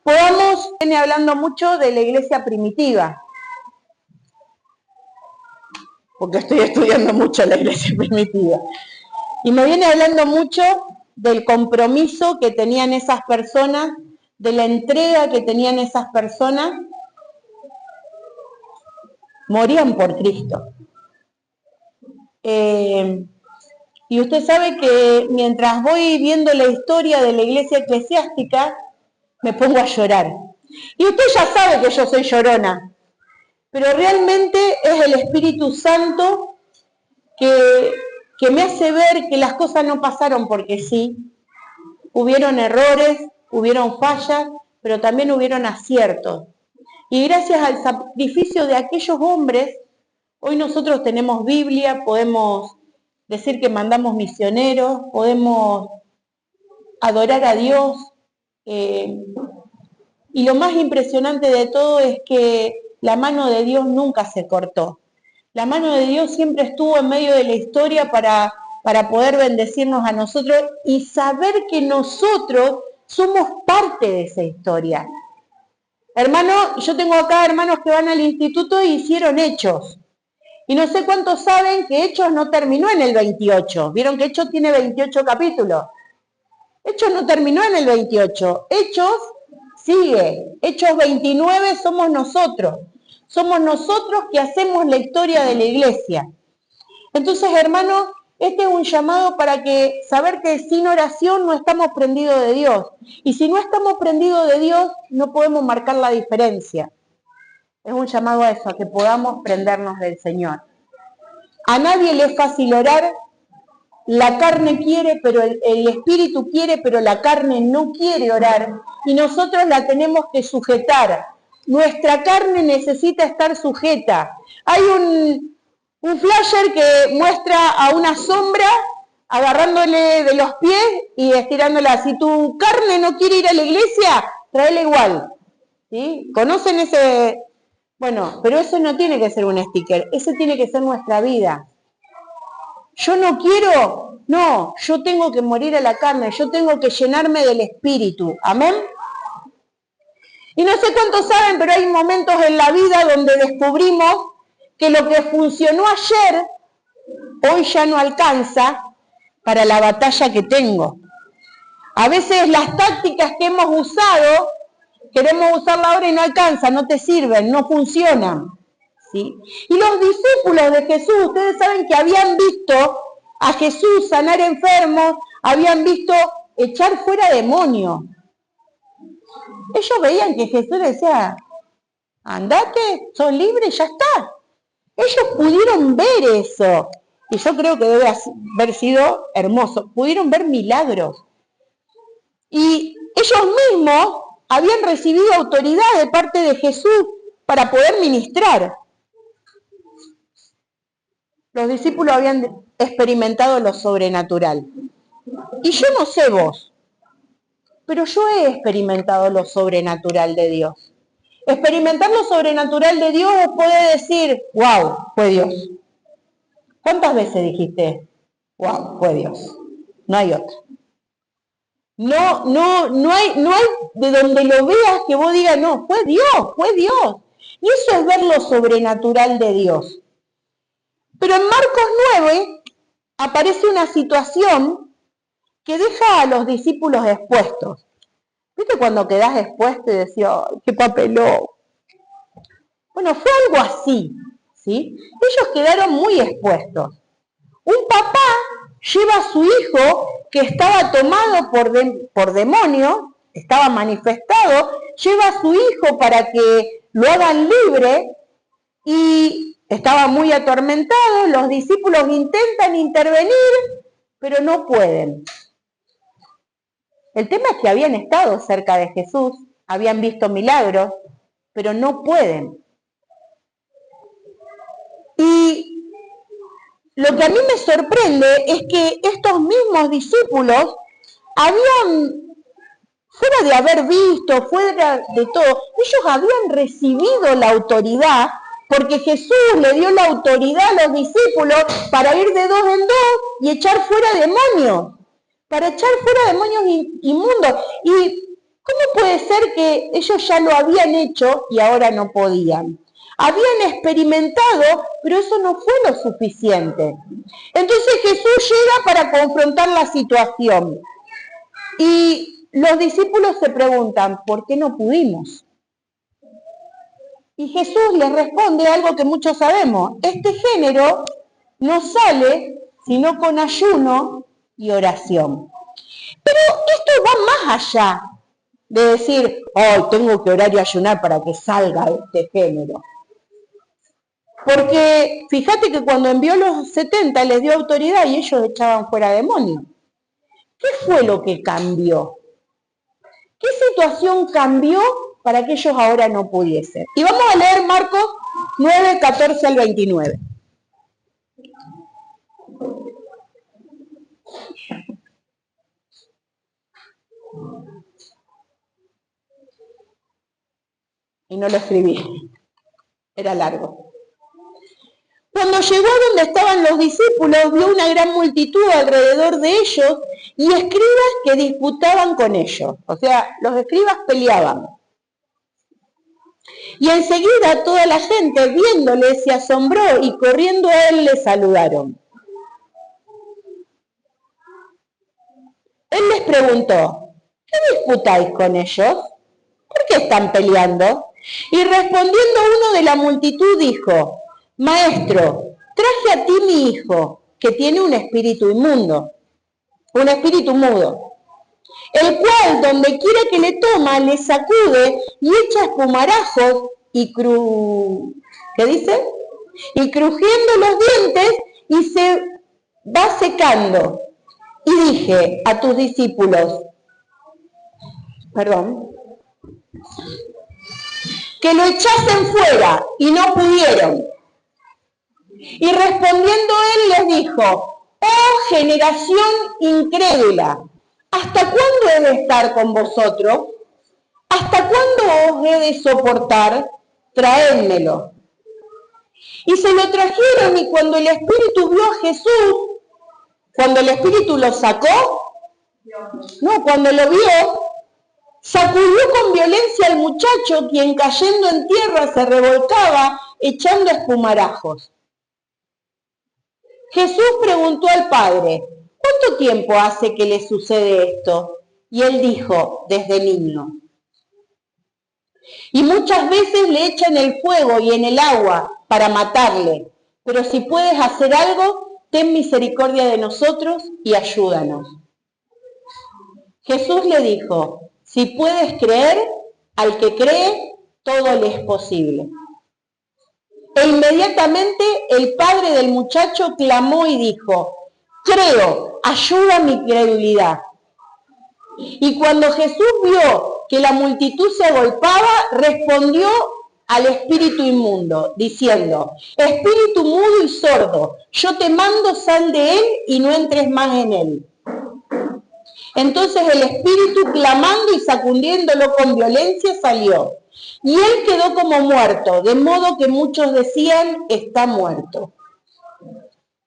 viene hablando mucho de la iglesia primitiva, porque estoy estudiando mucho la iglesia primitiva, y me viene hablando mucho del compromiso que tenían esas personas, de la entrega que tenían esas personas, morían por Cristo. Y usted sabe que mientras voy viendo la historia de la iglesia eclesiástica, me pongo a llorar. Y usted ya sabe que yo soy llorona, pero realmente es el Espíritu Santo que me hace ver que las cosas no pasaron porque sí. Hubieron errores, hubieron fallas, pero también hubieron aciertos. Y gracias al sacrificio de aquellos hombres, hoy nosotros tenemos Biblia, podemos decir que mandamos misioneros, podemos adorar a Dios. Y lo más impresionante de todo es que la mano de Dios nunca se cortó. La mano de Dios siempre estuvo en medio de la historia para poder bendecirnos a nosotros y saber que nosotros somos parte de esa historia. Hermano, yo tengo acá hermanos que van al instituto e hicieron Hechos. Y no sé cuántos saben que Hechos no terminó en el 28. Vieron que Hechos tiene 28 capítulos. Hechos no terminó en el 28. Hechos sigue. Hechos 29 somos nosotros. Somos nosotros que hacemos la historia de la iglesia. Entonces, hermanos, este es un llamado para que saber que sin oración no estamos prendidos de Dios. Y si no estamos prendidos de Dios, no podemos marcar la diferencia. Es un llamado a eso, a que podamos prendernos del Señor. A nadie le es fácil orar. La carne quiere, pero el espíritu quiere, pero la carne no quiere orar. Y nosotros la tenemos que sujetar. Nuestra carne necesita estar sujeta. Hay un flyer que muestra a una sombra agarrándole de los pies y estirándola. Si tu carne no quiere ir a la iglesia, tráela igual. ¿Sí? ¿Conocen ese? Bueno, pero eso no tiene que ser un sticker. Ese tiene que ser nuestra vida. Yo no quiero, no, yo tengo que morir a la carne, yo tengo que llenarme del espíritu. ¿Amén? Y no sé cuántos saben, pero hay momentos en la vida donde descubrimos que lo que funcionó ayer, hoy ya no alcanza para la batalla que tengo. A veces las tácticas que hemos usado, queremos usarla ahora y no alcanza, no te sirven, no funcionan. ¿Sí? Y los discípulos de Jesús, ustedes saben que habían visto a Jesús sanar enfermos, habían visto echar fuera demonios. Ellos veían que Jesús decía, andate, sos libre, ya está. Ellos pudieron ver eso, y yo creo que debe haber sido hermoso, pudieron ver milagros. Y ellos mismos habían recibido autoridad de parte de Jesús para poder ministrar. Los discípulos habían experimentado lo sobrenatural. Y yo no sé vos, pero yo he experimentado lo sobrenatural de Dios. Experimentar lo sobrenatural de Dios puede decir, wow, fue Dios. ¿Cuántas veces dijiste, wow, fue Dios? No hay otra. No hay de donde lo veas que vos digas, no, fue Dios, fue Dios. Y eso es ver lo sobrenatural de Dios. Pero en Marcos 9 aparece una situación que deja a los discípulos expuestos. ¿Viste cuando quedás expuesto y decís, ¡ay, qué papelón! Bueno, fue algo así, ¿sí? Ellos quedaron muy expuestos. Un papá lleva a su hijo que estaba tomado por demonio, estaba manifestado, lleva a su hijo para que lo hagan libre y estaba muy atormentado. Los discípulos intentan intervenir, pero no pueden. El tema es que habían estado cerca de Jesús, habían visto milagros, pero no pueden. Y lo que a mí me sorprende es que estos mismos discípulos habían, fuera de haber visto, fuera de todo, ellos habían recibido la autoridad, porque Jesús le dio la autoridad a los discípulos para ir de dos en dos y echar fuera demonios, para echar fuera demonios inmundos. Y ¿Cómo puede ser que ellos ya lo habían hecho y ahora no podían? Habían experimentado, pero eso no fue lo suficiente. Entonces Jesús llega para confrontar la situación. Y los discípulos se preguntan, ¿por qué no pudimos? Y Jesús les responde algo que muchos sabemos. Este género no sale sino con ayuno y oración. Pero esto va más allá de decir, oh, tengo que orar y ayunar para que salga este género. Porque fíjate que cuando envió los 70 les dio autoridad y ellos echaban fuera demonios. ¿Qué fue lo que cambió? ¿Qué situación cambió para que ellos ahora no pudiesen? Y vamos a leer Marcos 9, 14 al 29. Y no lo escribí, era largo. Cuando llegó a donde estaban los discípulos, vio una gran multitud alrededor de ellos y escribas que disputaban con ellos. O sea, los escribas peleaban. Y enseguida toda la gente, viéndole, se asombró y corriendo a él le saludaron. Él les preguntó, ¿qué disputáis con ellos? ¿Por qué están peleando? Y respondiendo uno de la multitud dijo, Maestro, traje a ti mi hijo, que tiene un espíritu inmundo, un espíritu mudo, el cual donde quiera que le toma, le sacude y echa espumarajos y ¿qué dice? Y crujiendo los dientes y se va secando. Y dije a tus discípulos, que lo echasen fuera y no pudieron. Y respondiendo él les dijo, oh generación incrédula, ¿hasta cuándo he de estar con vosotros? ¿Hasta cuándo os he de soportar? Traédmelo. Y se lo trajeron y cuando el Espíritu vio a Jesús, cuando el Espíritu lo sacó, no, cuando lo vio, sacudió con violencia al muchacho, quien cayendo en tierra se revolcaba, echando espumarajos. Jesús preguntó al padre, ¿cuánto tiempo hace que le sucede esto? Y él dijo, desde niño. Y muchas veces le echan el fuego y en el agua para matarle. Pero si puedes hacer algo, ten misericordia de nosotros y ayúdanos. Jesús le dijo, si puedes creer, al que cree, todo le es posible. E inmediatamente el padre del muchacho clamó y dijo, creo, ayuda mi credulidad. Y cuando Jesús vio que la multitud se agolpaba, respondió al espíritu inmundo, diciendo, espíritu mudo y sordo, yo te mando, sal de él y no entres más en él. Entonces el espíritu, clamando y sacudiéndolo con violencia, salió. Y él quedó como muerto, de modo que muchos decían, está muerto.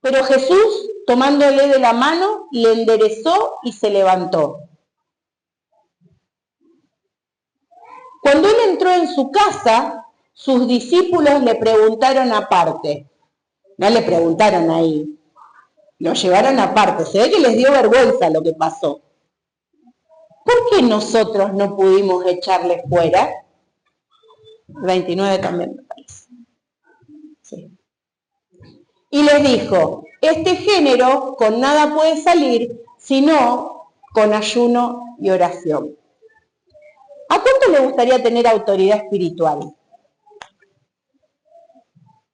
Pero Jesús, tomándole de la mano, le enderezó y se levantó. Cuando él entró en su casa, sus discípulos le preguntaron aparte. No le preguntaron ahí, lo llevaron aparte. Se ve que les dio vergüenza lo que pasó. ¿Por qué nosotros no pudimos echarle fuera? 29 también me parece. Sí. Y les dijo, este género con nada puede salir, sino con ayuno y oración. ¿A cuánto le gustaría tener autoridad espiritual?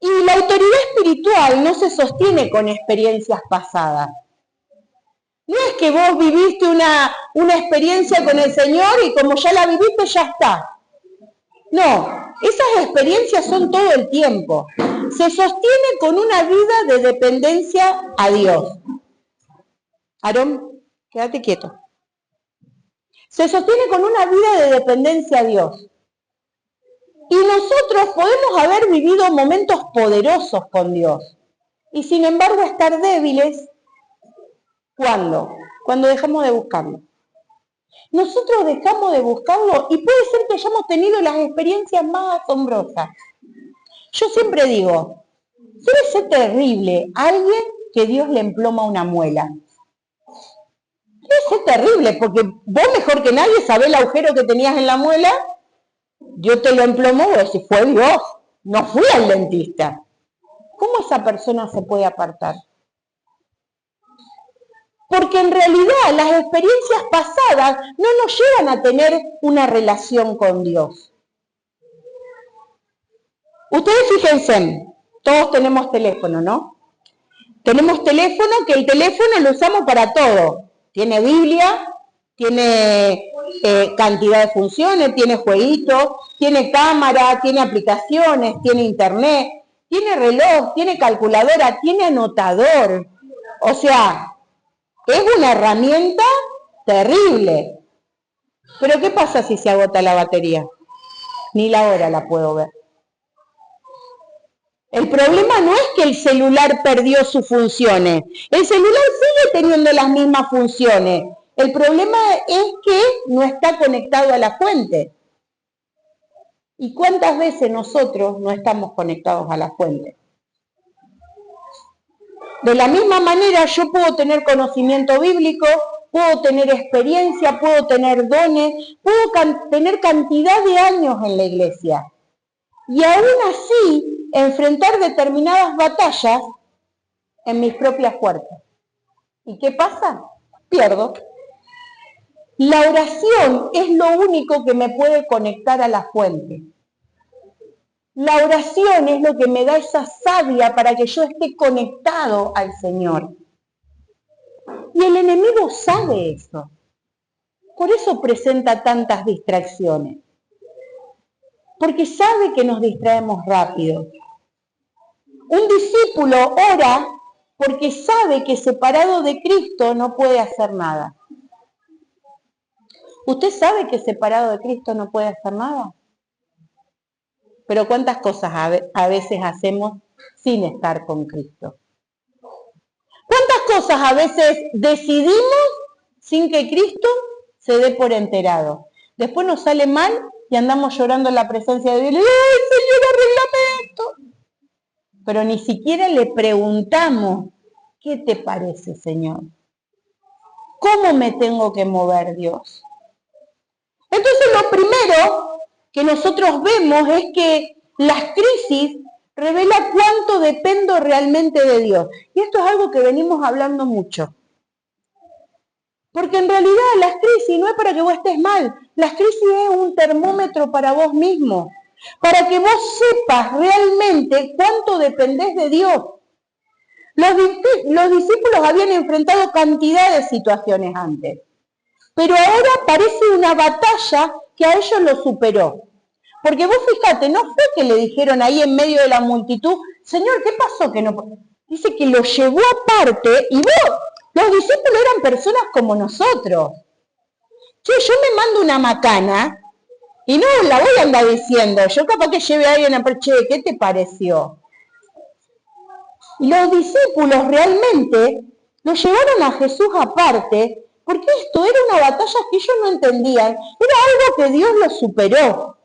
Y la autoridad espiritual no se sostiene con experiencias pasadas. No es que vos viviste una experiencia con el Señor y como ya la viviste, ya está. No, esas experiencias son todo el tiempo. Se sostiene con una vida de dependencia a Dios. Aarón, quédate quieto. Se sostiene con una vida de dependencia a Dios. Y nosotros podemos haber vivido momentos poderosos con Dios. Y sin embargo estar débiles, ¿cuándo? Cuando dejamos de buscarlo. nosotros dejamos de buscarlo y puede ser que hayamos tenido las experiencias más asombrosas. Yo siempre digo, debe ser terrible alguien que Dios le emploma una muela. Debe ser terrible, porque vos mejor que nadie sabés el agujero que tenías en la muela. Dios te lo emplomó, vos decís, fue Dios, no fui al dentista. ¿Cómo esa persona se puede apartar? Porque en realidad las experiencias pasadas no nos llevan a tener una relación con Dios. Ustedes fíjense, todos tenemos teléfono, ¿no? Tenemos teléfono, que el teléfono lo usamos para todo. Tiene Biblia, tiene cantidad de funciones, tiene jueguitos, tiene cámara, tiene aplicaciones, tiene internet, tiene reloj, tiene calculadora, tiene anotador. O sea, es una herramienta terrible. Pero ¿qué pasa si se agota la batería? Ni la hora la puedo ver. El problema no es que el celular perdió sus funciones. El celular sigue teniendo las mismas funciones. El problema es que no está conectado a la fuente. ¿Y cuántas veces nosotros no estamos conectados a la fuente? De la misma manera, yo puedo tener conocimiento bíblico, puedo tener experiencia, puedo tener dones, puedo tener cantidad de años en la iglesia. Y aún así, enfrentar determinadas batallas en mis propias fuerzas. ¿Y qué pasa? Pierdo. La oración es lo único que me puede conectar a la fuente. La oración es lo que me da esa savia para que yo esté conectado al Señor. Y el enemigo sabe eso. Por eso presenta tantas distracciones. Porque sabe que nos distraemos rápido. Un discípulo ora porque sabe que separado de Cristo no puede hacer nada. ¿Usted sabe que separado de Cristo no puede hacer nada? Pero ¿cuántas cosas a veces hacemos sin estar con Cristo? ¿Cuántas cosas a veces decidimos sin que Cristo se dé por enterado? Después nos sale mal y andamos llorando en la presencia de Dios. ¡Ay, Señor, arréglame esto! Pero ni siquiera le preguntamos, ¿qué te parece, Señor? ¿Cómo me tengo que mover, Dios? Entonces, lo primero que nosotros vemos es que las crisis revelan cuánto dependo realmente de Dios. Y esto es algo que venimos hablando mucho. Porque en realidad las crisis no es para que vos estés mal. Las crisis es un termómetro para vos mismo. Para que vos sepas realmente cuánto dependés de Dios. Los discípulos habían enfrentado cantidad de situaciones antes. Pero ahora parece una batalla que a ellos lo superó. Porque vos fíjate, no fue que le dijeron ahí en medio de la multitud, Señor, ¿qué pasó que no? Dice que lo llevó aparte y vos, los discípulos eran personas como nosotros. Che, yo me mando una macana y no la voy a andar diciendo, yo capaz que lleve a alguien a che, ¿qué te pareció? Los discípulos realmente lo llevaron a Jesús aparte, porque esto era una batalla que ellos no entendían, era algo que Dios lo superó.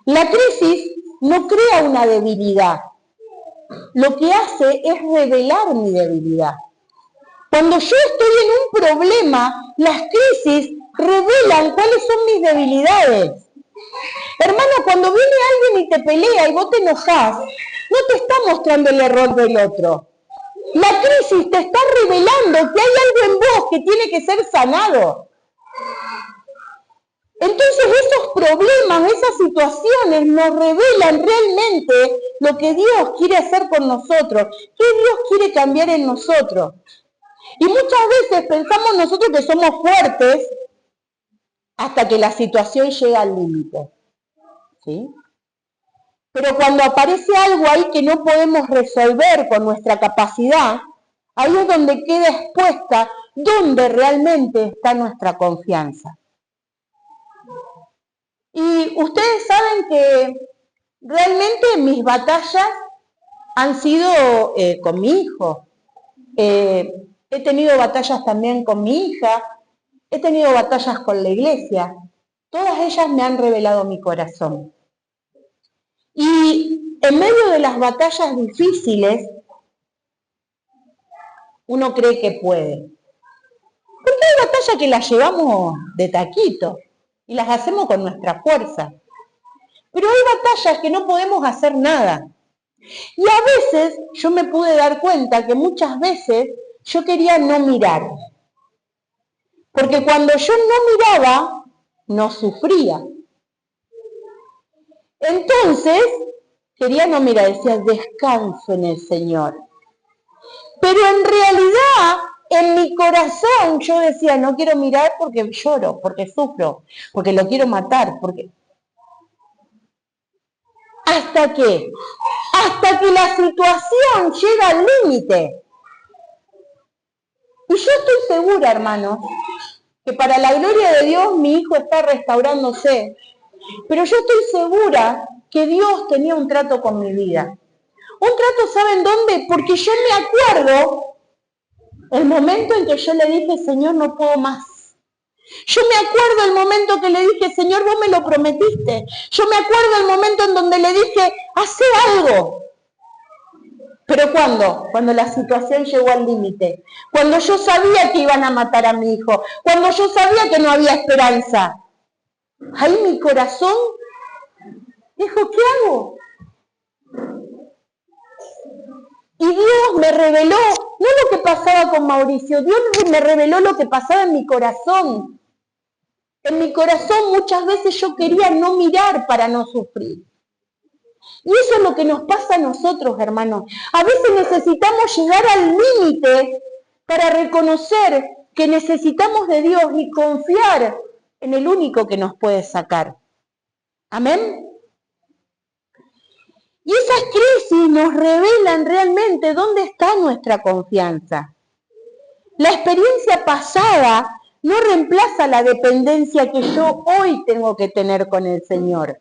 La crisis no crea una debilidad, lo que hace es revelar mi debilidad. Cuando yo estoy en un problema, las crisis revelan cuáles son mis debilidades. Hermano, cuando viene alguien y te pelea y vos te enojás, no te está mostrando el error del otro. La crisis te está revelando que hay algo en vos que tiene que ser sanado. Entonces esos problemas, esas situaciones nos revelan realmente lo que Dios quiere hacer con nosotros, qué Dios quiere cambiar en nosotros. Y muchas veces pensamos nosotros que somos fuertes hasta que la situación llega al límite. ¿Sí? Pero cuando aparece algo ahí que no podemos resolver con nuestra capacidad, ahí es donde queda expuesta dónde realmente está nuestra confianza. Y ustedes saben que realmente mis batallas han sido con mi hijo. He tenido batallas también con mi hija. he tenido batallas con la iglesia, todas ellas me han revelado mi corazón. Y en medio de las batallas difíciles, uno cree que puede. Porque hay batallas que las llevamos de taquito y las hacemos con nuestra fuerza. Pero hay batallas que no podemos hacer nada. Y a veces yo me pude dar cuenta que muchas veces yo quería no mirar. Porque cuando yo no miraba, no sufría. Entonces, quería no mirar, decía, descanso en el Señor. Pero en realidad, en mi corazón, yo decía, no quiero mirar porque lloro, porque sufro, porque lo quiero matar, porque... ¿Hasta qué? Hasta que la situación llega al límite. Y yo estoy segura, hermanos, que para la gloria de Dios mi hijo está restaurándose. Pero yo estoy segura que Dios tenía un trato con mi vida. Un trato, ¿saben dónde? Porque yo me acuerdo el momento en que yo le dije, Señor, no puedo más. Yo me acuerdo el momento que le dije, Señor, vos me lo prometiste. Yo me acuerdo el momento en donde le dije, hacé algo. ¿Pero cuándo? Cuando la situación llegó al límite. Cuando yo sabía que iban a matar a mi hijo. Cuando yo sabía que no había esperanza. Ahí mi corazón dijo, ¿qué hago? Y Dios me reveló, no lo que pasaba con Mauricio, Dios me reveló lo que pasaba en mi corazón. En mi corazón muchas veces yo quería no mirar para no sufrir. Y eso es lo que nos pasa a nosotros, hermanos. A veces necesitamos llegar al límite para reconocer que necesitamos de Dios y confiar en el único que nos puede sacar. Amén. Y esas crisis nos revelan realmente dónde está nuestra confianza. La experiencia pasada no reemplaza la dependencia que yo hoy tengo que tener con el Señor.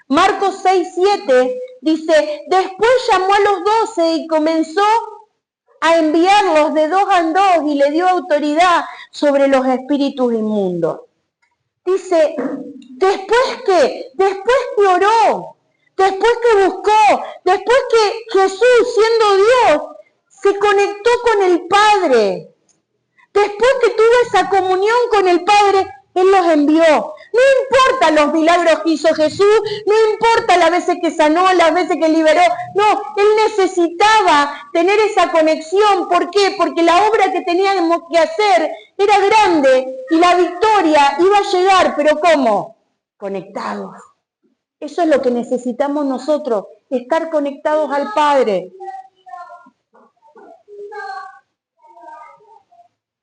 Marcos 6:7 dice, después llamó a los 12 y comenzó a enviarlos de 2 en 2 y le dio autoridad sobre los espíritus inmundos. Dice, después que oró, después que buscó, después que Jesús, siendo Dios, se conectó con el Padre, después que tuvo esa comunión con el Padre, Él los envió. No importa los milagros que hizo Jesús, no importa las veces que sanó, las veces que liberó. No, Él necesitaba tener esa conexión. ¿Por qué? Porque la obra que teníamos que hacer era grande y la victoria iba a llegar. ¿Pero cómo? Conectados. Eso es lo que necesitamos nosotros, estar conectados al Padre.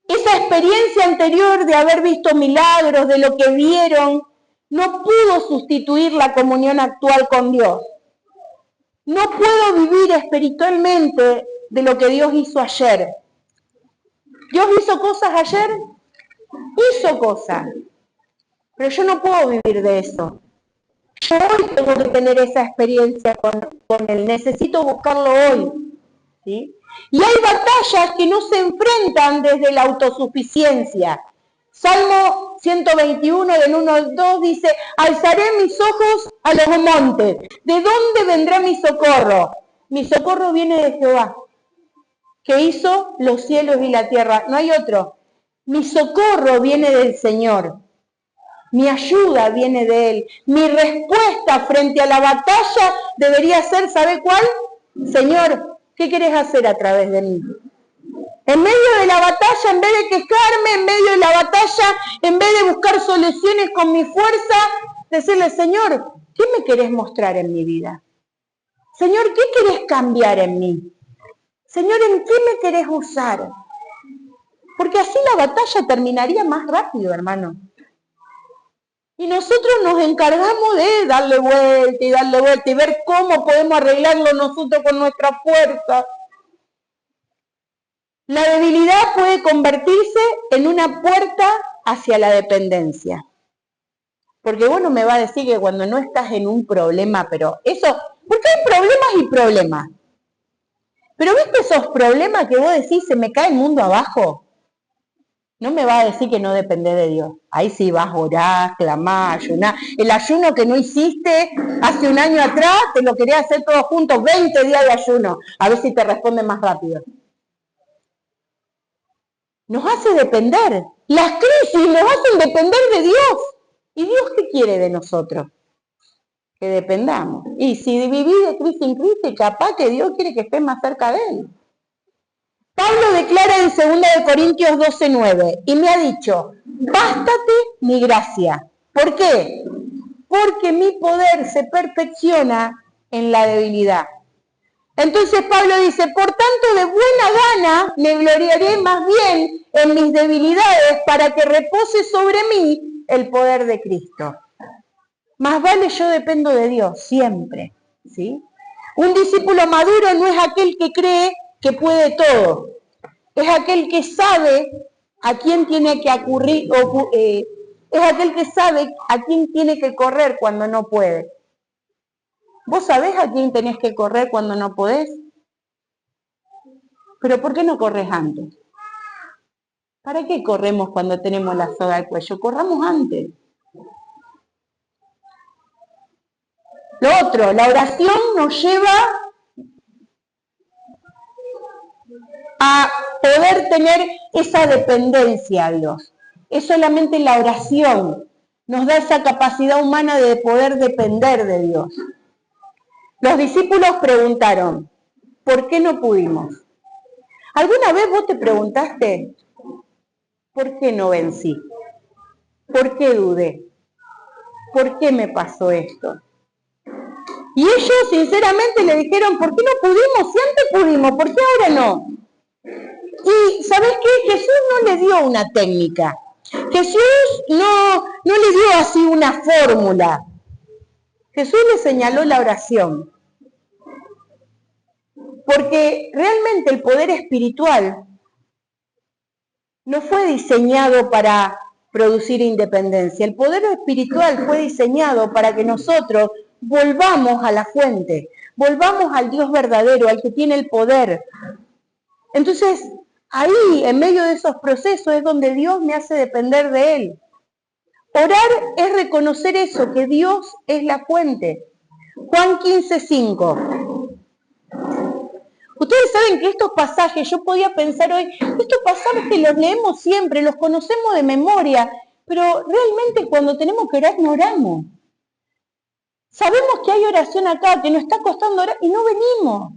Esa experiencia anterior de haber visto milagros, de lo que vieron, no pudo sustituir la comunión actual con Dios. No puedo vivir espiritualmente de lo que Dios hizo ayer. ¿Dios hizo cosas ayer? Hizo cosas. Pero yo no puedo vivir de eso. Yo hoy tengo que tener esa experiencia con Él. Necesito buscarlo hoy. ¿Sí? Y hay batallas que no se enfrentan desde la autosuficiencia. Salmo 121, del 1 al 2, dice, alzaré mis ojos a los montes. ¿De dónde vendrá mi socorro? Mi socorro viene de Jehová, que hizo los cielos y la tierra. No hay otro. Mi socorro viene del Señor. Mi ayuda viene de Él. Mi respuesta frente a la batalla debería ser, ¿sabe cuál? Señor, ¿qué querés hacer a través de mí? En medio de la batalla, en vez de quejarme, en medio de la batalla, en vez de buscar soluciones con mi fuerza, decirle, Señor, ¿qué me querés mostrar en mi vida? Señor, ¿qué querés cambiar en mí? Señor, ¿en qué me querés usar? Porque así la batalla terminaría más rápido, hermano. Y nosotros nos encargamos de darle vuelta y ver cómo podemos arreglarlo nosotros con nuestra fuerza. La debilidad puede convertirse en una puerta hacia la dependencia. Porque vos no me vas a decir que cuando no estás en un problema, pero eso, porque hay problemas y problemas. Pero ¿viste esos problemas que vos decís, se me cae el mundo abajo? No me va a decir que no depende de Dios. Ahí sí vas a orar, clamar, ayunar. El ayuno que no hiciste hace un año atrás, te lo quería hacer todos juntos, 20 días de ayuno. A ver si te responde más rápido. Nos hace depender. Las crisis nos hacen depender de Dios. ¿Y Dios qué quiere de nosotros? Que dependamos. Y si vivís de crisis en crisis, capaz que Dios quiere que estés más cerca de Él. Pablo declara en 2 Corintios 12:9, y me ha dicho, bástate mi gracia. ¿Por qué? Porque mi poder se perfecciona en la debilidad. Entonces Pablo dice, por tanto de buena gana me gloriaré más bien en mis debilidades para que repose sobre mí el poder de Cristo. Más vale yo dependo de Dios, siempre, ¿sí? Un discípulo maduro no es aquel que cree que puede todo, es aquel que sabe a quién tiene que es aquel que sabe a quién tiene que correr cuando no puede. ¿Vos sabés a quién tenés que correr cuando no podés? ¿Pero por qué no corres antes? ¿Para qué corremos cuando tenemos la soga al cuello? Corramos antes. Lo otro, la oración nos lleva a poder tener esa dependencia a Dios. Es solamente la oración nos da esa capacidad humana de poder depender de Dios. Los discípulos preguntaron, ¿por qué no pudimos? ¿Alguna vez vos te preguntaste, ¿por qué no vencí? ¿Por qué dudé? ¿Por qué me pasó esto? Y ellos sinceramente le dijeron, ¿por qué no pudimos? Si antes pudimos, ¿por qué ahora no? Y ¿sabés qué? Jesús no le dio una técnica. Jesús no le dio así una fórmula. Jesús le señaló la oración. Porque realmente el poder espiritual no fue diseñado para producir independencia. El poder espiritual fue diseñado para que nosotros volvamos a la fuente, volvamos al Dios verdadero, al que tiene el poder. Entonces, ahí, en medio de esos procesos, es donde Dios me hace depender de Él. Orar es reconocer eso, que Dios es la fuente. Juan 15:5. Ustedes saben que estos pasajes, yo podía pensar hoy, estos pasajes que los leemos siempre, los conocemos de memoria, pero realmente cuando tenemos que orar, no oramos. Sabemos que hay oración acá, que nos está costando orar y no venimos.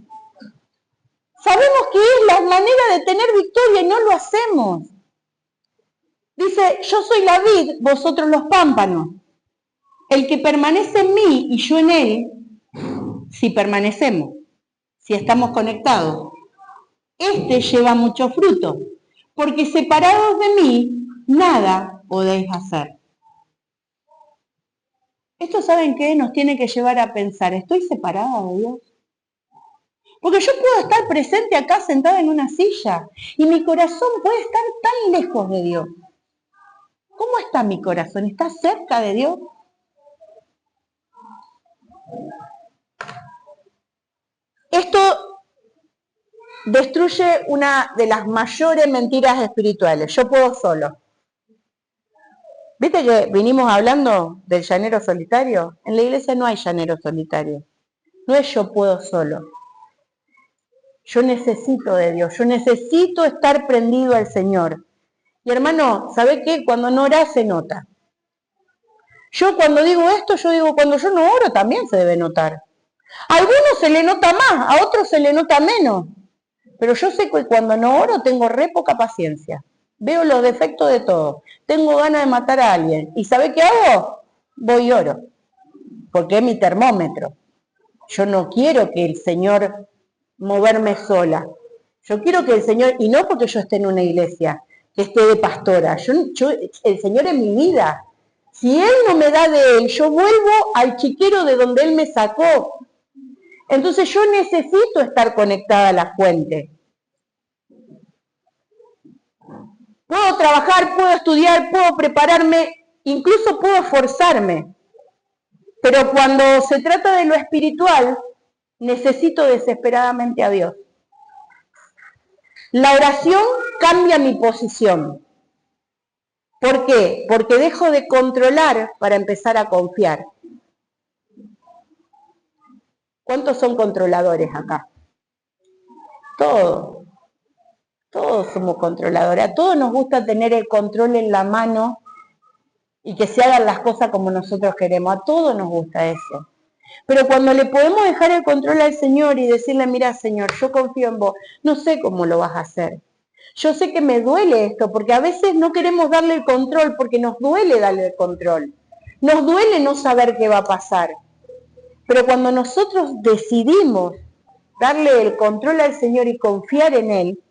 Sabemos que es la manera de tener victoria y no lo hacemos. Dice, yo soy la vid, vosotros los pámpanos. El que permanece en mí y yo en él, si permanecemos, si estamos conectados, este lleva mucho fruto, porque separados de mí, nada podéis hacer. Esto, ¿saben qué? Nos tiene que llevar a pensar, ¿estoy separada de Dios? Porque yo puedo estar presente acá sentada en una silla y mi corazón puede estar tan lejos de Dios. ¿Cómo está mi corazón? ¿Está cerca de Dios? Esto destruye una de las mayores mentiras espirituales. Yo puedo solo. ¿Viste que vinimos hablando del llanero solitario? En la iglesia no hay llanero solitario. No es yo puedo solo. Yo necesito de Dios. Yo necesito estar prendido al Señor. Y hermano, ¿sabe qué? Cuando no orás se nota. Yo cuando digo esto, yo digo, cuando yo no oro también se debe notar. A algunos se le nota más, a otros se le nota menos. Pero yo sé que cuando no oro tengo re poca paciencia. Veo los defectos de todo. Tengo ganas de matar a alguien. ¿Y sabe qué hago? Voy y oro. Porque es mi termómetro. Yo no quiero que el Señor moverme sola. Yo quiero que el Señor, y no porque yo esté en una iglesia, que esté de pastora. El Señor es mi vida. Si Él no me da de Él, yo vuelvo al chiquero de donde Él me sacó. Entonces yo necesito estar conectada a la fuente. Puedo trabajar, puedo estudiar, puedo prepararme, incluso puedo esforzarme. Pero cuando se trata de lo espiritual, necesito desesperadamente a Dios. La oración cambia mi posición. ¿Por qué? Porque dejo de controlar para empezar a confiar. ¿Cuántos son controladores acá? Todos. Todos somos controladores. A todos nos gusta tener el control en la mano y que se hagan las cosas como nosotros queremos. A todos nos gusta eso. Pero cuando le podemos dejar el control al Señor y decirle, mira, Señor, yo confío en vos, no sé cómo lo vas a hacer. Yo sé que me duele esto, porque a veces no queremos darle el control, porque nos duele darle el control. Nos duele no saber qué va a pasar. Pero cuando nosotros decidimos darle el control al Señor y confiar en Él,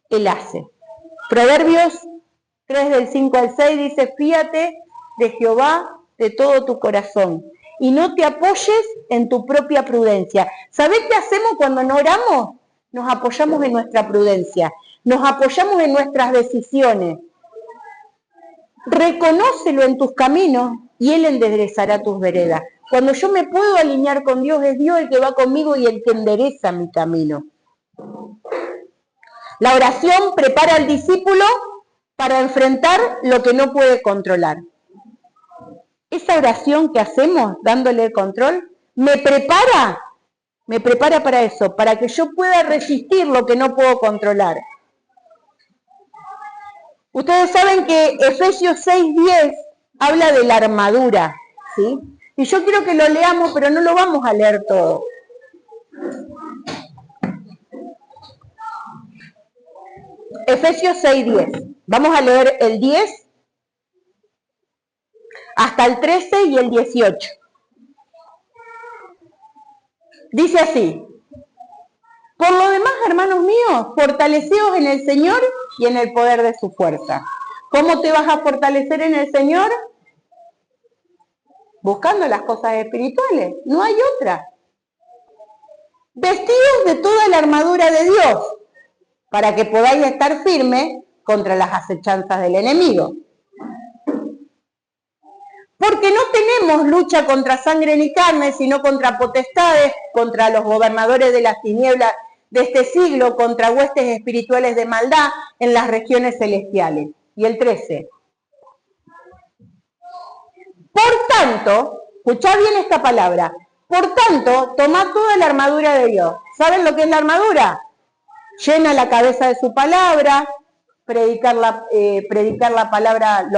Él hace. Proverbios 3 del 5 al 6 dice, fíate de Jehová de todo tu corazón y no te apoyes en tu propia prudencia. ¿Sabés qué hacemos cuando no oramos? Nos apoyamos en nuestra prudencia, nos apoyamos en nuestras decisiones. Reconócelo en tus caminos y Él enderezará tus veredas. Cuando yo me puedo alinear con Dios, es Dios el que va conmigo y el que endereza mi camino. La oración prepara al discípulo para enfrentar lo que no puede controlar. Esa oración que hacemos, dándole el control, me prepara para eso, para que yo pueda resistir lo que no puedo controlar. Ustedes saben que Efesios 6:10 habla de la armadura, ¿sí? Y yo quiero que lo leamos, pero no lo vamos a leer todo. Efesios 6:10. Vamos a leer el 10 hasta el 13 y el 18. Dice así: por lo demás, hermanos míos, fortaleceos en el Señor y en el poder de su fuerza. ¿Cómo te vas a fortalecer en el Señor? Buscando las cosas espirituales, no hay otra. Vestidos de toda la armadura de Dios, para que podáis estar firmes contra las acechanzas del enemigo. Porque no tenemos lucha contra sangre ni carne, sino contra potestades, contra los gobernadores de las tinieblas de este siglo, contra huestes espirituales de maldad en las regiones celestiales. Y el 13. Por tanto, escuchad bien esta palabra, por tanto, tomad toda la armadura de Dios. ¿Saben lo que es la armadura? Llena la cabeza de su palabra, predicar la palabra,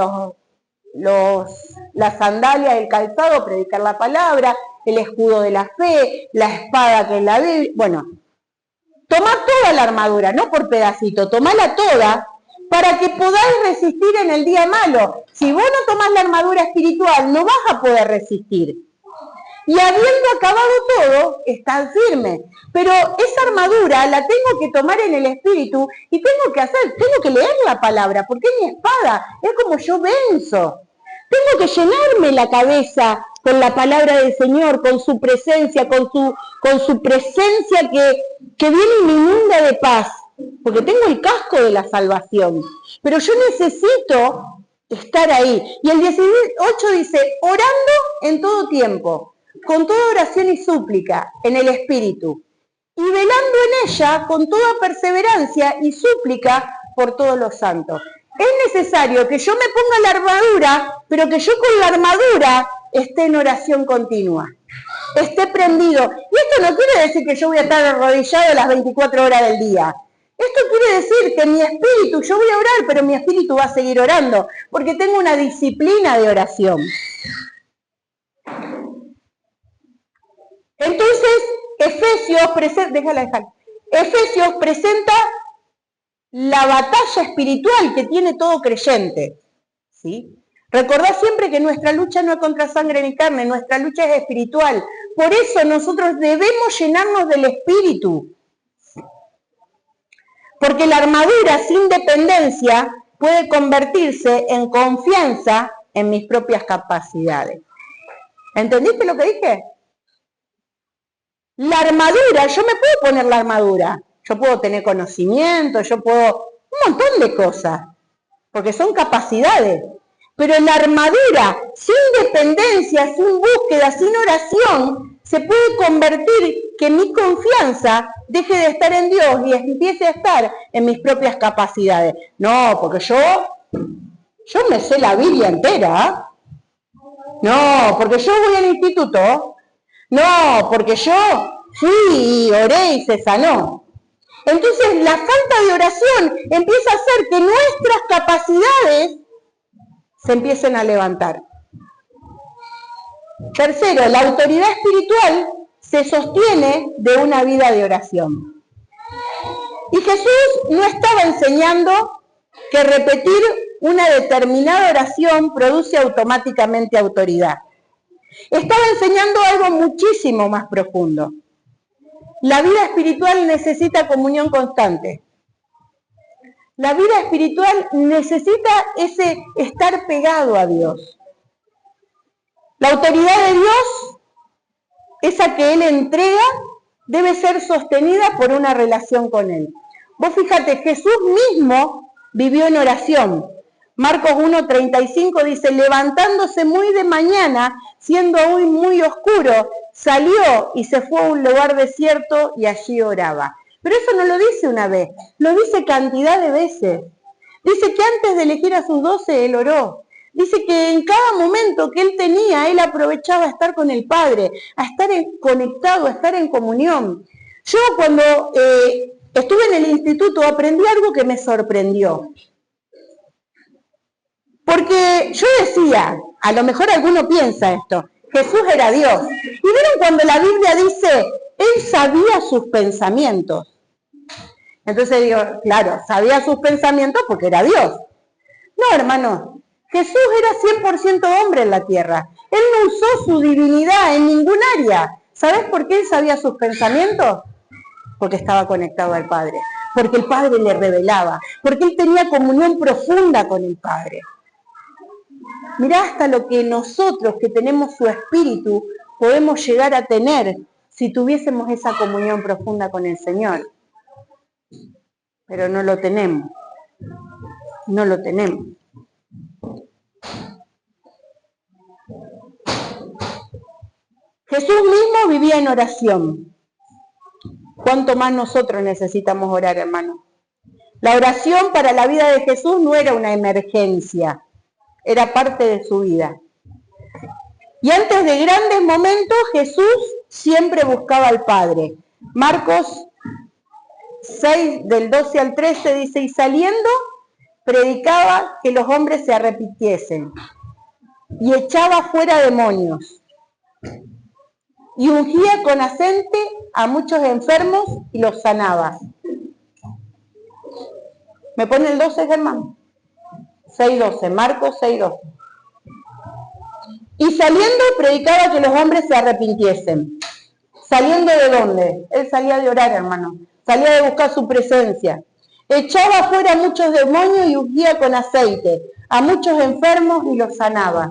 la sandalia, el calzado, predicar la palabra, el escudo de la fe, la espada que es la Biblia. Bueno, tomad toda la armadura, no por pedacito, tomala toda para que podáis resistir en el día malo. Si vos no tomás la armadura espiritual, no vas a poder resistir. Y habiendo acabado todo, están firmes. Pero esa armadura la tengo que tomar en el espíritu y tengo que leer la palabra, porque es mi espada, es como yo venzo. Tengo que llenarme la cabeza con la palabra del Señor, con su presencia, con su presencia que viene y me inunda de paz, porque tengo el casco de la salvación. Pero yo necesito estar ahí. Y el 18 dice, orando en todo tiempo, con toda oración y súplica en el Espíritu, y velando en ella con toda perseverancia y súplica por todos los santos. Es necesario que yo me ponga la armadura, pero que yo con la armadura esté en oración continua, esté prendido. Y esto no quiere decir que yo voy a estar arrodillado las 24 horas del día. Esto quiere decir que mi espíritu, yo voy a orar, pero mi espíritu va a seguir orando, porque tengo una disciplina de oración. Entonces, Efesios presenta la batalla espiritual que tiene todo creyente, ¿sí? Recordad siempre que nuestra lucha no es contra sangre ni carne, nuestra lucha es espiritual. Por eso nosotros debemos llenarnos del espíritu. Porque la armadura sin dependencia puede convertirse en confianza en mis propias capacidades. ¿Entendiste lo que dije? La armadura, yo me puedo poner la armadura, yo puedo tener conocimiento, yo puedo un montón de cosas, porque son capacidades. Pero la armadura, sin dependencia, sin búsqueda, sin oración, se puede convertir que mi confianza deje de estar en Dios y empiece a estar en mis propias capacidades. No, porque yo Yo me sé la Biblia entera. No, porque yo voy al instituto. No, porque yo fui y oré y se sanó. Entonces la falta de oración empieza a hacer que nuestras capacidades se empiecen a levantar. Tercero, la autoridad espiritual se sostiene de una vida de oración. Y Jesús no estaba enseñando que repetir una determinada oración produce automáticamente autoridad. Estaba enseñando algo muchísimo más profundo. La vida espiritual necesita comunión constante. La vida espiritual necesita ese estar pegado a Dios. La autoridad de Dios, esa que Él entrega, debe ser sostenida por una relación con Él. Vos fíjate, Jesús mismo vivió en oración. Marcos 1:35 dice, levantándose muy de mañana, siendo aún muy oscuro, salió y se fue a un lugar desierto y allí oraba. Pero eso no lo dice una vez, lo dice cantidad de veces. Dice que antes de elegir a sus 12, Él oró. Dice que en cada momento que Él tenía, Él aprovechaba a estar con el Padre, a estar conectado, a estar en comunión. Yo cuando estuve en el instituto aprendí algo que me sorprendió. Porque yo decía, a lo mejor alguno piensa esto, Jesús era Dios. Y vieron cuando la Biblia dice, Él sabía sus pensamientos. Entonces digo, claro, sabía sus pensamientos porque era Dios. No, hermano, Jesús era 100% hombre en la tierra. Él no usó su divinidad en ningún área. ¿Sabes por qué Él sabía sus pensamientos? Porque estaba conectado al Padre. Porque el Padre le revelaba. Porque Él tenía comunión profunda con el Padre. Mirá hasta lo que nosotros, que tenemos su espíritu, podemos llegar a tener si tuviésemos esa comunión profunda con el Señor. Pero no lo tenemos. No lo tenemos. Jesús mismo vivía en oración. ¿Cuánto más nosotros necesitamos orar, hermano? La oración para la vida de Jesús no era una emergencia, era parte de su vida. Y antes de grandes momentos, Jesús siempre buscaba al Padre. Marcos 6, del 12 al 13, dice, y saliendo, predicaba que los hombres se arrepintiesen, y echaba fuera demonios, y ungía con aceite a muchos enfermos y los sanaba. ¿Me pone el 12, Germán? 6:12, Marcos 6:12. Y saliendo predicaba que los hombres se arrepintiesen. ¿Saliendo de dónde? Él salía de orar, hermano. Salía de buscar su presencia. Echaba fuera muchos demonios y ungía con aceite a muchos enfermos y los sanaba.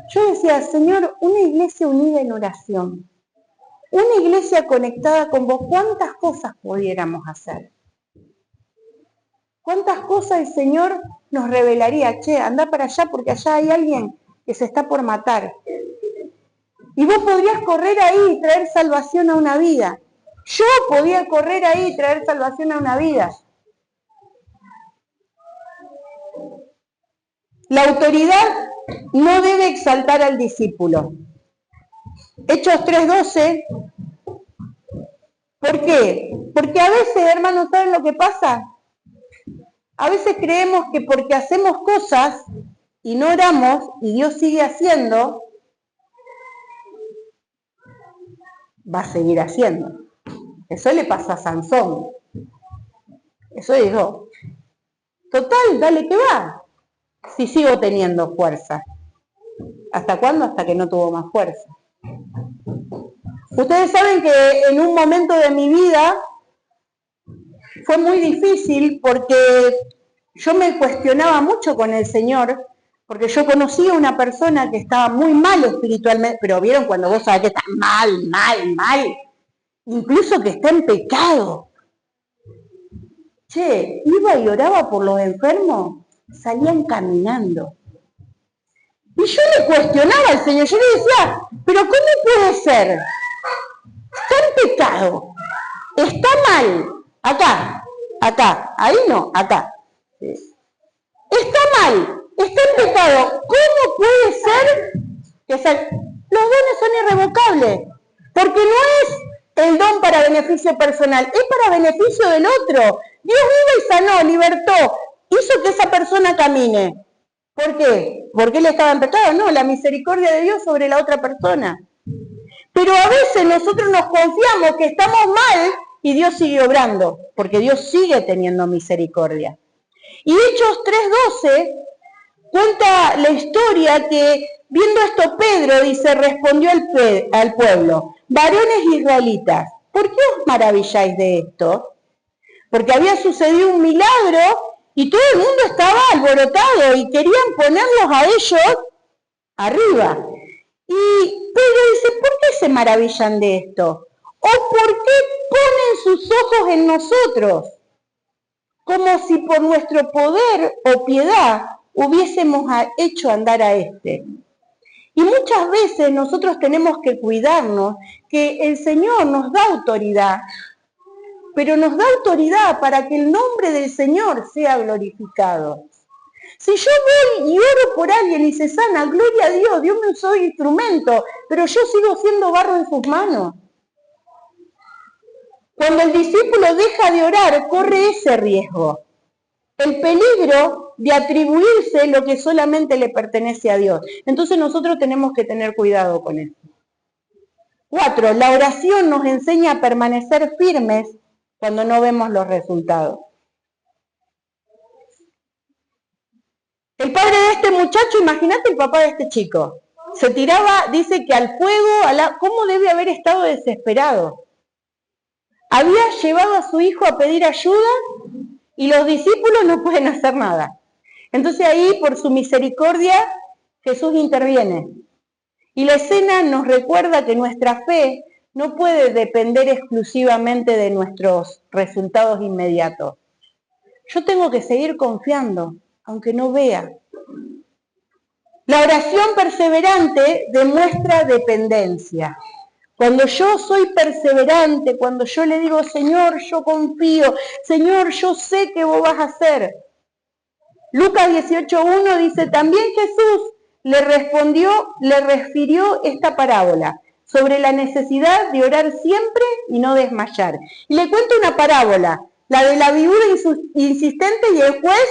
Yo decía, Señor, una iglesia unida en oración, una iglesia conectada con vos, ¿cuántas cosas pudiéramos hacer? ¿Cuántas cosas el Señor nos revelaría? Che, anda para allá porque allá hay alguien que se está por matar. Y vos podrías correr ahí y traer salvación a una vida. Yo podía correr ahí y traer salvación a una vida. La autoridad no debe exaltar al discípulo. Hechos 3:12. ¿Por qué? Porque a veces, hermanos, ¿saben lo que pasa? A veces creemos que porque hacemos cosas y no oramos y Dios sigue haciendo, va a seguir haciendo. Eso le pasa a Sansón. Eso dijo, total, dale que va. Si sigo teniendo fuerza. ¿Hasta cuándo? Hasta que no tuvo más fuerza. Ustedes saben que en un momento de mi vida fue muy difícil porque yo me cuestionaba mucho con el Señor, porque yo conocí a una persona que estaba muy mal espiritualmente, pero vieron cuando vos sabés que está mal, incluso que está en pecado. Che, iba y oraba por los enfermos, salían caminando. Y yo le cuestionaba al Señor, yo le decía, pero ¿cómo puede ser? Está en pecado, está mal, acá, ahí no, acá. Está mal, está en pecado. ¿Cómo puede ser que los dones son irrevocables? Porque no es el don para beneficio personal, es para beneficio del otro. Dios vino y sanó, libertó, hizo que esa persona camine. ¿Por qué? ¿Porque él estaba en pecado? No, la misericordia de Dios sobre la otra persona. Pero a veces nosotros nos confiamos que estamos mal y Dios sigue obrando, porque Dios sigue teniendo misericordia. Y Hechos 3:12 cuenta la historia que, viendo esto, Pedro dice, respondió al pueblo: varones israelitas, ¿por qué os maravilláis de esto? Porque había sucedido un milagro y todo el mundo estaba alborotado y querían ponerlos a ellos arriba. Y Pedro dice, ¿por qué se maravillan de esto? ¿O por qué ponen sus ojos en nosotros? Como si por nuestro poder o piedad hubiésemos hecho andar a este. Y muchas veces nosotros tenemos que cuidarnos, que el Señor nos da autoridad, pero nos da autoridad para que el nombre del Señor sea glorificado. Si yo voy y oro por alguien y se sana, gloria a Dios, Dios me usó de instrumento, pero yo sigo siendo barro en sus manos. Cuando el discípulo deja de orar, corre ese riesgo. El peligro de atribuirse lo que solamente le pertenece a Dios. Entonces nosotros tenemos que tener cuidado con eso. 4. La oración nos enseña a permanecer firmes cuando no vemos los resultados. El padre de este muchacho, imagínate el papá de este chico, se tiraba, dice que al fuego, ¿cómo debe haber estado desesperado? Había llevado a su hijo a pedir ayuda y los discípulos no pueden hacer nada. Entonces ahí, por su misericordia, Jesús interviene. Y la escena nos recuerda que nuestra fe no puede depender exclusivamente de nuestros resultados inmediatos. Yo tengo que seguir confiando, aunque no vea. La oración perseverante demuestra dependencia. Cuando yo soy perseverante, cuando yo le digo, Señor, yo confío, Señor, yo sé que vos vas a hacer. Lucas 18:1 dice, también Jesús le refirió esta parábola sobre la necesidad de orar siempre y no desmayar. Y le cuento una parábola, la de la viuda insistente y el juez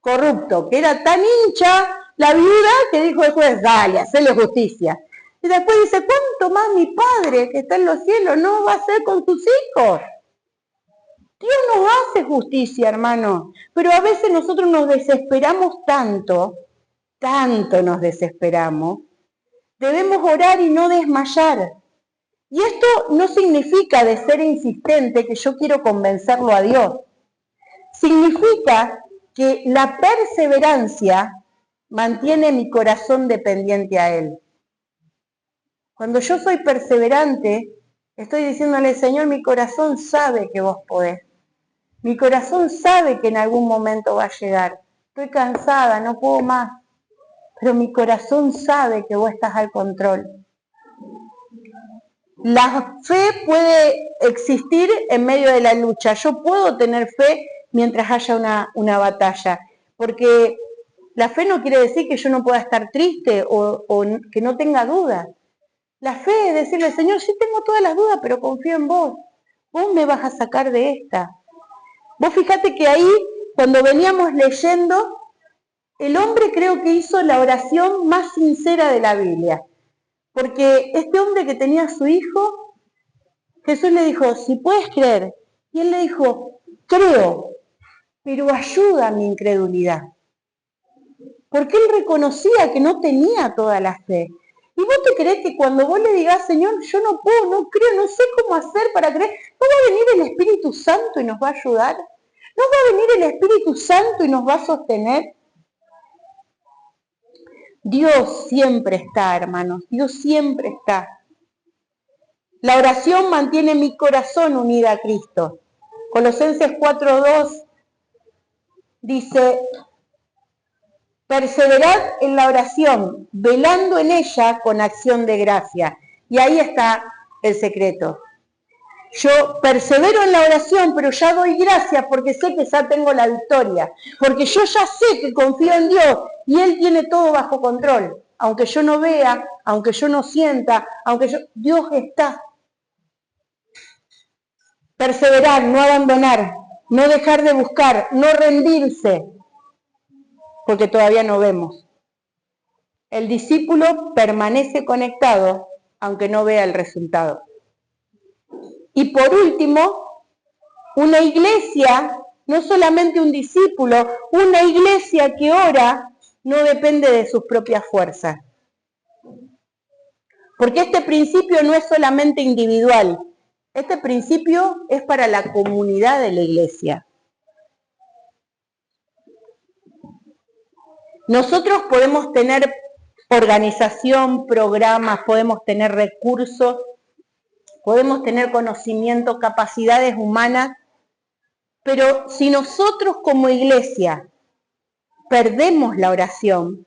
corrupto, que era tan hincha la viuda que dijo el juez, dale, hacele justicia. Y después dice, ¿cuánto más mi Padre que está en los cielos no va a hacer con sus hijos? Dios nos hace justicia, hermano, pero a veces nosotros nos desesperamos tanto nos desesperamos. Debemos orar y no desmayar. Y esto no significa de ser insistente que yo quiero convencerlo a Dios. Significa que la perseverancia mantiene mi corazón dependiente a Él. Cuando yo soy perseverante, estoy diciéndole, Señor, mi corazón sabe que vos podés. Mi corazón sabe que en algún momento va a llegar. Estoy cansada, no puedo más. Pero mi corazón sabe que vos estás al control. La fe puede existir en medio de la lucha. Yo puedo tener fe mientras haya una batalla. Porque la fe no quiere decir que yo no pueda estar triste o que no tenga dudas. La fe es decirle, Señor, sí tengo todas las dudas, pero confío en vos. Vos me vas a sacar de esta. Vos fíjate que ahí, cuando veníamos leyendo, el hombre creo que hizo la oración más sincera de la Biblia. Porque este hombre que tenía a su hijo, Jesús le dijo, si puedes creer. Y él le dijo, creo, pero ayuda a mi incredulidad. Porque él reconocía que no tenía toda la fe. ¿Y vos te creés que cuando vos le digas, Señor, yo no puedo, no creo, no sé cómo hacer para creer, ¿no va a venir el Espíritu Santo y nos va a ayudar? ¿No va a venir el Espíritu Santo y nos va a sostener? Dios siempre está, hermanos, Dios siempre está. La oración mantiene mi corazón unido a Cristo. Colosenses 4:2 dice, perseverad en la oración, velando en ella con acción de gracia. Y ahí está el secreto. Yo persevero en la oración, pero ya doy gracias porque sé que ya tengo la victoria. Porque yo ya sé que confío en Dios y Él tiene todo bajo control. Aunque yo no vea, aunque yo no sienta, Dios está. Perseverar, no abandonar, no dejar de buscar, no rendirse, porque todavía no vemos. El discípulo permanece conectado, aunque no vea el resultado. Y por último, una iglesia, no solamente un discípulo, una iglesia que ora no depende de sus propias fuerzas. Porque este principio no es solamente individual, este principio es para la comunidad de la iglesia. Nosotros podemos tener organización, programas, podemos tener recursos, podemos tener conocimiento, capacidades humanas, pero si nosotros como iglesia perdemos la oración,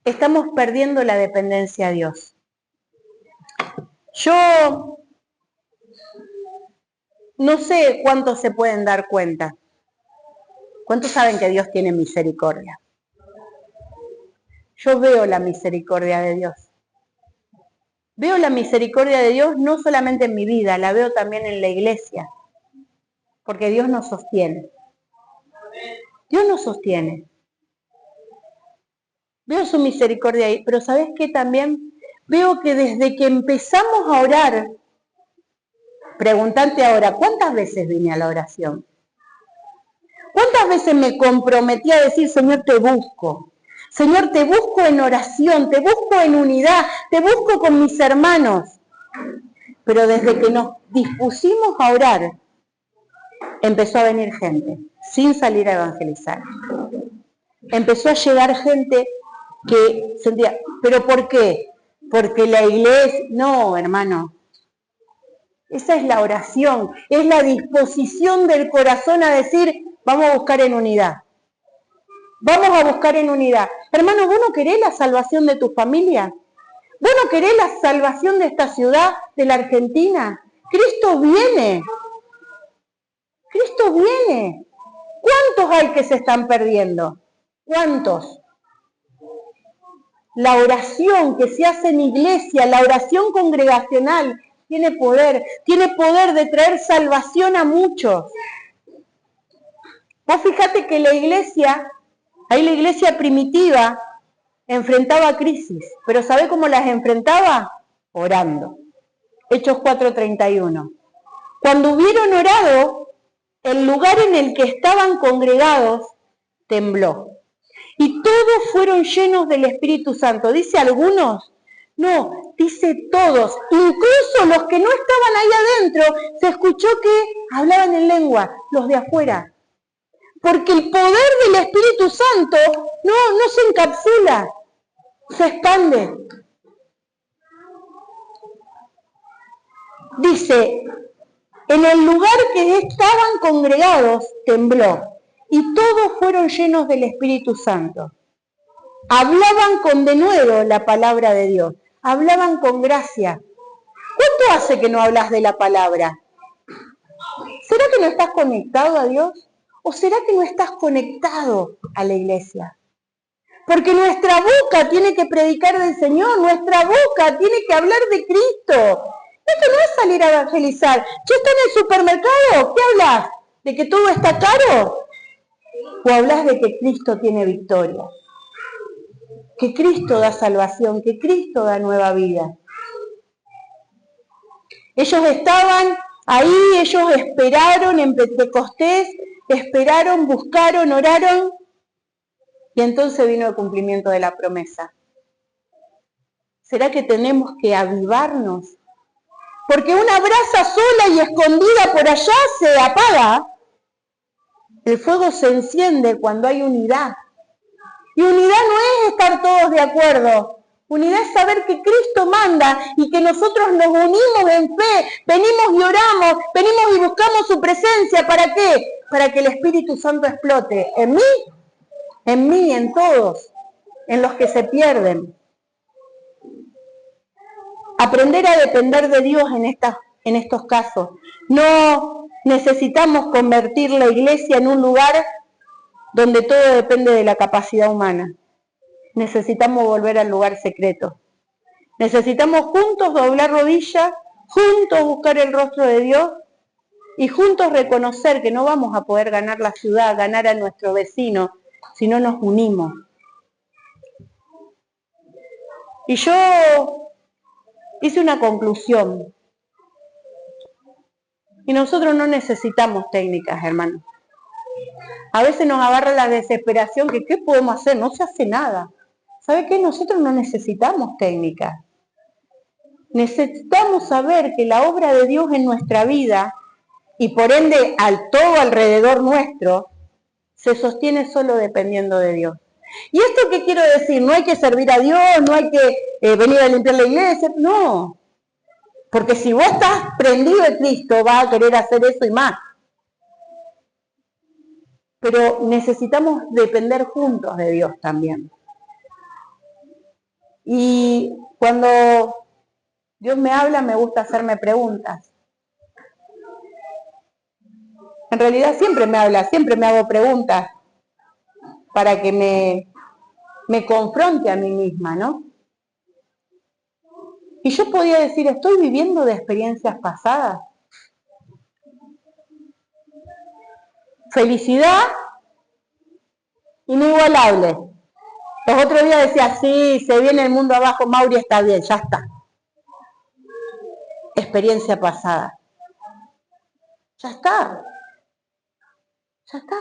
estamos perdiendo la dependencia a Dios. Yo no sé cuántos se pueden dar cuenta. ¿Cuántos saben que Dios tiene misericordia? Yo veo la misericordia de Dios. Veo la misericordia de Dios no solamente en mi vida, la veo también en la iglesia. Porque Dios nos sostiene. Dios nos sostiene. Veo su misericordia ahí, pero ¿sabes qué también? Veo que desde que empezamos a orar, preguntarte ahora, ¿cuántas veces vine a la oración? ¿Cuántas veces me comprometí a decir, Señor, te busco? Señor, te busco en oración, te busco en unidad, te busco con mis hermanos. Pero desde que nos dispusimos a orar, empezó a venir gente, sin salir a evangelizar. Empezó a llegar gente que sentía, ¿pero por qué? Porque la iglesia, no, hermano. Esa es la oración, es la disposición del corazón a decir, vamos a buscar en unidad. Vamos a buscar en unidad. Hermano, ¿vos no querés la salvación de tu familia? ¿Vos no querés la salvación de esta ciudad, de la Argentina? Cristo viene. Cristo viene. ¿Cuántos hay que se están perdiendo? ¿Cuántos? La oración que se hace en iglesia, la oración congregacional, tiene poder de traer salvación a muchos. Vos fíjate que la iglesia primitiva enfrentaba crisis, pero ¿sabe cómo las enfrentaba? Orando. Hechos 4:31. Cuando hubieron orado, el lugar en el que estaban congregados tembló. Y todos fueron llenos del Espíritu Santo. ¿Dice algunos? No, dice todos. Incluso los que no estaban ahí adentro, se escuchó que hablaban en lengua, los de afuera. Porque el poder del Espíritu Santo no se encapsula, se expande. Dice, en el lugar que estaban congregados tembló. Y todos fueron llenos del Espíritu Santo. Hablaban con denuedo la palabra de Dios. Hablaban con gracia. ¿Cuánto hace que no hablas de la palabra? ¿Será que no estás conectado a Dios? ¿O será que no estás conectado a la iglesia? Porque nuestra boca tiene que predicar del Señor. Nuestra boca tiene que hablar de Cristo. Esto no es salir a evangelizar. ¿Ya está en el supermercado? ¿Qué hablas? ¿De que todo está caro? ¿O hablas de que Cristo tiene victoria? Que Cristo da salvación, que Cristo da nueva vida. Ellos estaban ahí, ellos esperaron en Pentecostés, esperaron, buscaron, oraron, y entonces vino el cumplimiento de la promesa. ¿Será que tenemos que avivarnos? Porque una brasa sola y escondida por allá se apaga. El fuego se enciende cuando hay unidad. Y unidad no es estar todos de acuerdo. Unidad es saber que Cristo manda y que nosotros nos unimos en fe, venimos y oramos, venimos y buscamos su presencia. ¿Para qué? Para que el Espíritu Santo explote en mí, en todos, en los que se pierden. Aprender a depender de Dios en estos casos. No necesitamos convertir la iglesia en un lugar donde todo depende de la capacidad humana. Necesitamos volver al lugar secreto. Necesitamos juntos doblar rodillas, juntos buscar el rostro de Dios y juntos reconocer que no vamos a poder ganar la ciudad, ganar a nuestro vecino, si no nos unimos. Y yo hice una conclusión. Y nosotros no necesitamos técnicas, hermanos. A veces nos agarra la desesperación que ¿qué podemos hacer? No se hace nada. ¿Sabe qué? Nosotros no necesitamos técnicas. Necesitamos saber que la obra de Dios en nuestra vida y por ende al todo alrededor nuestro se sostiene solo dependiendo de Dios. ¿Y esto qué quiero decir? No hay que servir a Dios, no hay que venir a limpiar la iglesia, no. Porque si vos estás prendido de Cristo, vas a querer hacer eso y más. Pero necesitamos depender juntos de Dios también. Y cuando Dios me habla, me gusta hacerme preguntas. En realidad siempre me habla, siempre me hago preguntas para que me confronte a mí misma, ¿no? Y yo podía decir, ¿estoy viviendo de experiencias pasadas? Felicidad inigualable. Los otros días decía, sí, se viene el mundo abajo, Mauri está bien, ya está. Experiencia pasada. Ya está. Ya está.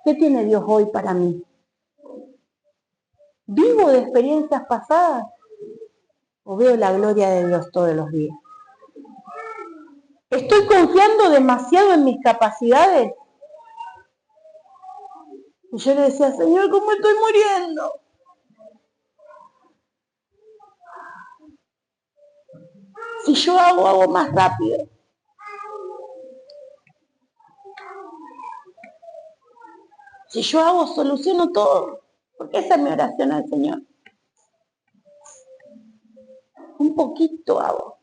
¿Qué tiene Dios hoy para mí? ¿Vivo de experiencias pasadas? ¿O veo la gloria de Dios todos los días? ¿Estoy confiando demasiado en mis capacidades? Y yo le decía, Señor, ¿cómo estoy muriendo? Si yo hago más rápido. Si yo hago, soluciono todo. Porque esa es mi oración al Señor. Un poquito hago.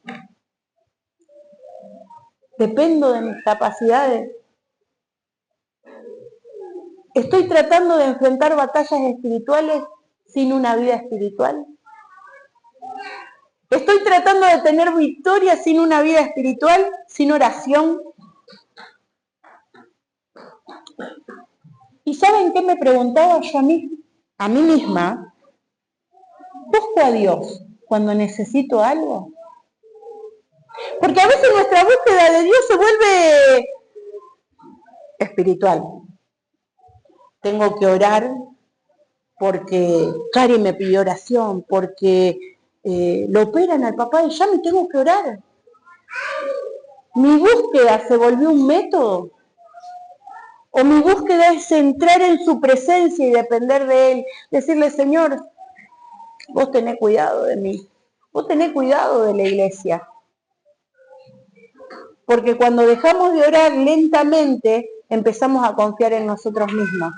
Dependo de mis capacidades. Estoy tratando de enfrentar batallas espirituales sin una vida espiritual. Estoy tratando de tener victoria sin una vida espiritual, sin oración. ¿Y saben qué me preguntaba yo a mí misma? ¿Busco a Dios cuando necesito algo? Porque a veces nuestra búsqueda de Dios se vuelve espiritual. Tengo que orar porque Cari me pidió oración, porque lo operan al papá y ya me tengo que orar. ¿Mi búsqueda se volvió un método? ¿O mi búsqueda es entrar en su presencia y depender de Él? Decirle, Señor, vos tenés cuidado de mí, vos tenés cuidado de la iglesia. Porque cuando dejamos de orar lentamente, empezamos a confiar en nosotros mismos.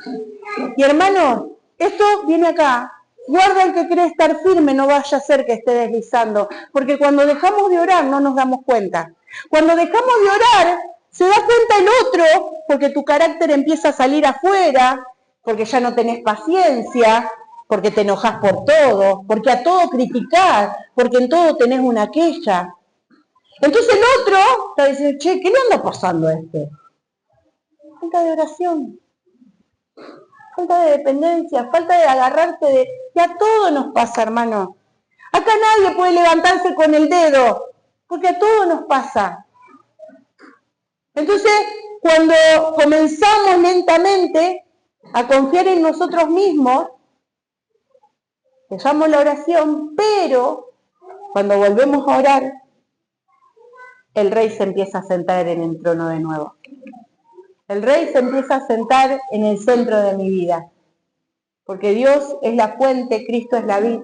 Y hermanos, esto viene acá. Guarda el que cree estar firme, no vaya a ser que esté deslizando. Porque cuando dejamos de orar no nos damos cuenta. Cuando dejamos de orar, se da cuenta el otro, porque tu carácter empieza a salir afuera, porque ya no tenés paciencia, porque te enojás por todo, porque a todo criticás, porque en todo tenés una queja. Entonces el otro está diciendo, che, ¿qué le anda pasando a este? Falta de oración, falta de dependencia, falta de agarrarte de... Y a todo nos pasa, hermano. Acá nadie puede levantarse con el dedo, porque a todo nos pasa. Entonces, cuando comenzamos lentamente a confiar en nosotros mismos, dejamos la oración, pero cuando volvemos a orar, el Rey se empieza a sentar en el trono de nuevo. El Rey se empieza a sentar en el centro de mi vida. Porque Dios es la fuente, Cristo es la vid.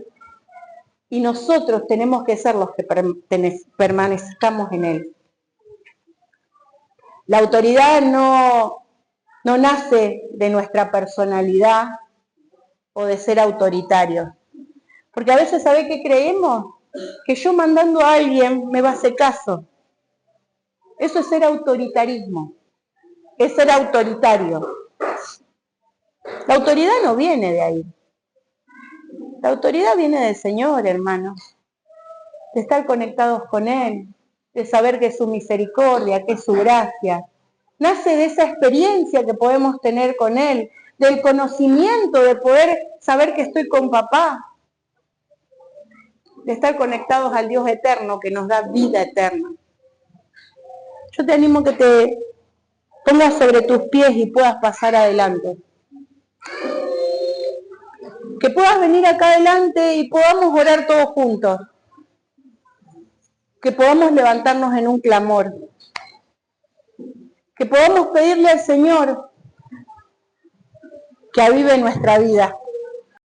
Y nosotros tenemos que ser los que permanezcamos en Él. La autoridad no nace de nuestra personalidad o de ser autoritarios. Porque a veces, ¿sabe qué creemos? Que yo mandando a alguien me va a hacer caso. Eso es ser autoritarismo, es ser autoritario. La autoridad no viene de ahí. La autoridad viene del Señor, hermanos, de estar conectados con Él, de saber que es su misericordia, que es su gracia. Nace de esa experiencia que podemos tener con Él, del conocimiento de poder saber que estoy con papá, de estar conectados al Dios eterno que nos da vida eterna. Yo te animo que te pongas sobre tus pies y puedas pasar adelante. Que puedas venir acá adelante y podamos orar todos juntos. Que podamos levantarnos en un clamor. Que podamos pedirle al Señor que avive nuestra vida.